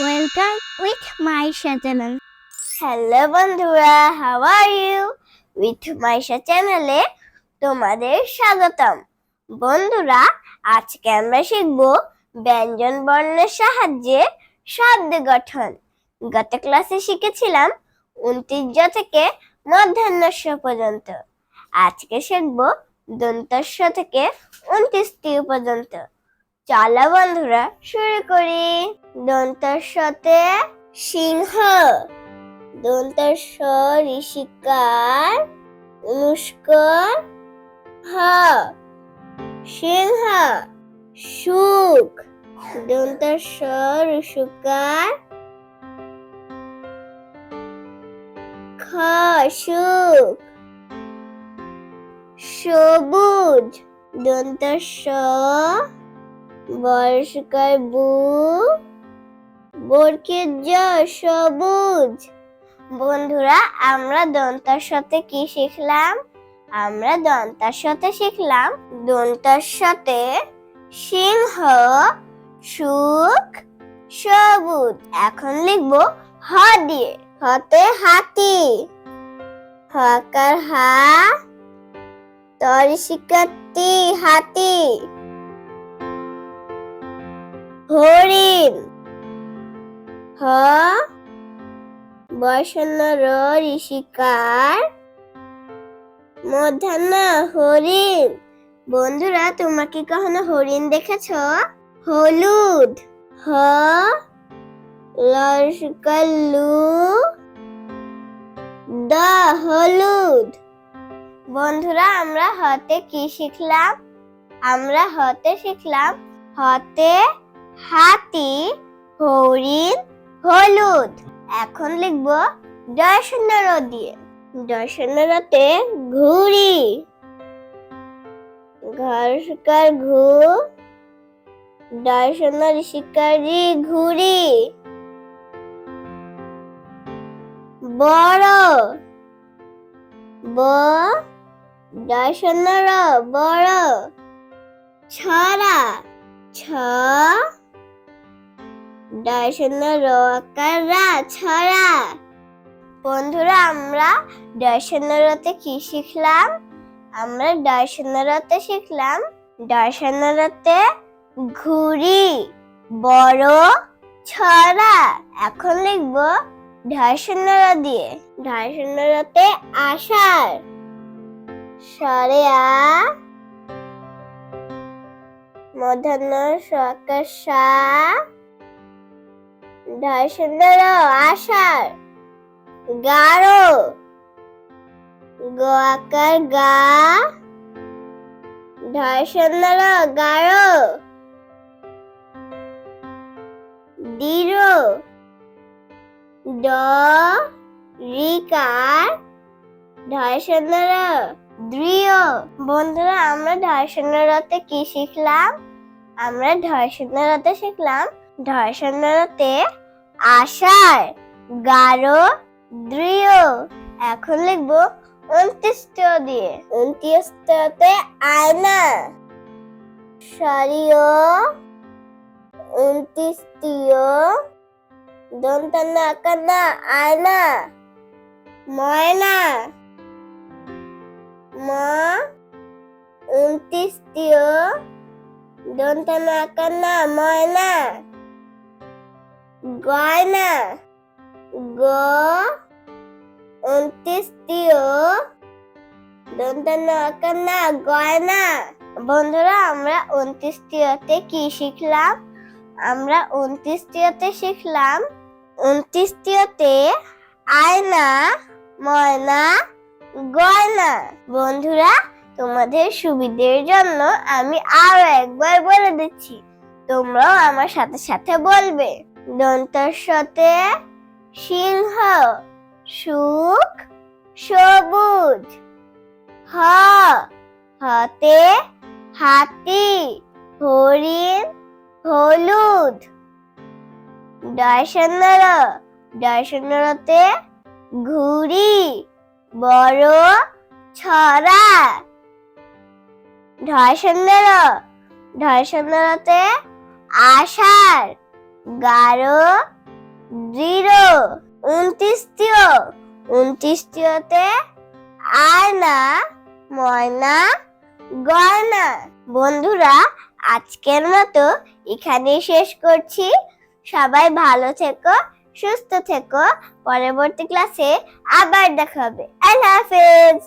Welcome with my channel. Hello বন্ধুরা, how are you? With Maisha চ্যানেলে তোমাদের স্বাগতম। বন্ধুরা, আজকে আমরা শিখব ব্যঞ্জন বর্ণের সাহায্যে শব্দ গঠন। গত ক্লাসে শিখেছিলাম 29জ থেকে মূর্ধন্য ষ পর্যন্ত। আজকে শিখব দন্তস্ব থেকে 29টি পর্যন্ত। চলো বন্ধুরা শুরু করি। দন্তস্বতে সিংহ, দন্তস্ব ঋষিকার অনুষ্কার হ, সিংহ। সুখ, দন্তস্ব ঋষিকার খ, সুখ। সবুজ, দন্তস্ব বর্ষকার বু, বর্গের জ, সবুজ। বন্ধুরা, আমরা দন্তাস্বতে কি শিখলাম? আমরা দন্তাস্বতে শিখলাম দন্তাস্বতে সিংহ, সুখ, সবুজ। এখন লিখবো হ দিয়ে। হতে হাতি, হকার হা, তরিশিকাতি, হাতি। হরিণ, হ বর্ষণ র ঋষিকার মূর্ধন্য হরিণ। বন্ধুরা, তোমরা কি কখনো হরিণ দেখেছো? হলুদ, হ লস্কার লু, দ, হলুদ। বন্ধুরা, আমরা হতে কি শিখলাম? আমরা হতে শিখলাম হতে হাতি, হরিণ, হলুদ। এখন লিখবো দর্শন র দিয়ে। দর্শন রতে ঘুড়ি, ঘর্ষকার ঘু, দর্শন ঋষিকারি, ঘুড়ি। বড়, ব দর্শন র, বড়। ছড়া, ছ দর্শন র আকার রা, ছড়া। বন্ধুরা, আমরা দর্শনরতে কি শিখলাম? আমরা দর্শনরতে শিখলাম দর্শনরতে ঘুড়ি, বড়, ছড়া। এখন লিখবো দর্শনর দিয়ে। দর্শনরতে আষাঢ়, সরে আ, মূর্ধন্য সকার সা, দর্শনর আষাঢ়। গাঢ়, গ আকার গা, দর্শন গাঢ়। দৃঢ়, ড ঋকার, দর্শন দৃঢ়। বন্ধুরা, আমরা দর্শনরতে কি শিখলাম? আমরা দর্শনরতে শিখলাম দর্শনরতে আষাঢ়, গাঢ়, দৃঢ়। এখন লিখবো 29ট দিয়ে। 29তে আয়না, সরিয় 29টিয়, দন্তান্ন আকার না, আয়না। ময়না, ম 29টিয়, দন্তান্ন আকার না, ময়না। গয়না, গ 29টিয়, দন্তান্ন আকার না, গয়না। বন্ধুরা, আমরা 29টিতে কি শিখলাম? আমরা 29টিতে শিখলাম 29টিতে আয়না, ময়না, গয়না। বন্ধুরা, তোমাদের সুবিধের জন্য আমি আরো একবার বলে দিচ্ছি, তোমরাও আমার সাথে সাথে বলবে। দন্তস্বতে সিংহ, সুখ, সবুজ। হ হতে হাতি, হরিণ, হলুদ। দর্শনর, দর্শনরতে ঘুড়ি, বড়, ছড়া। ধর্ষণর, ধর্ষণরতে আষাঢ়, গাঢ়, দৃঢ়। 29টিও, 29টিওতে আয়না, ময়না, গয়না। বন্ধুরা, আজকের মতো এখানেই শেষ করছি। সবাই ভালো থেকো, সুস্থ থেকো। পরবর্তী ক্লাসে আবার দেখা হবে। আল্লাহ হাফেজ।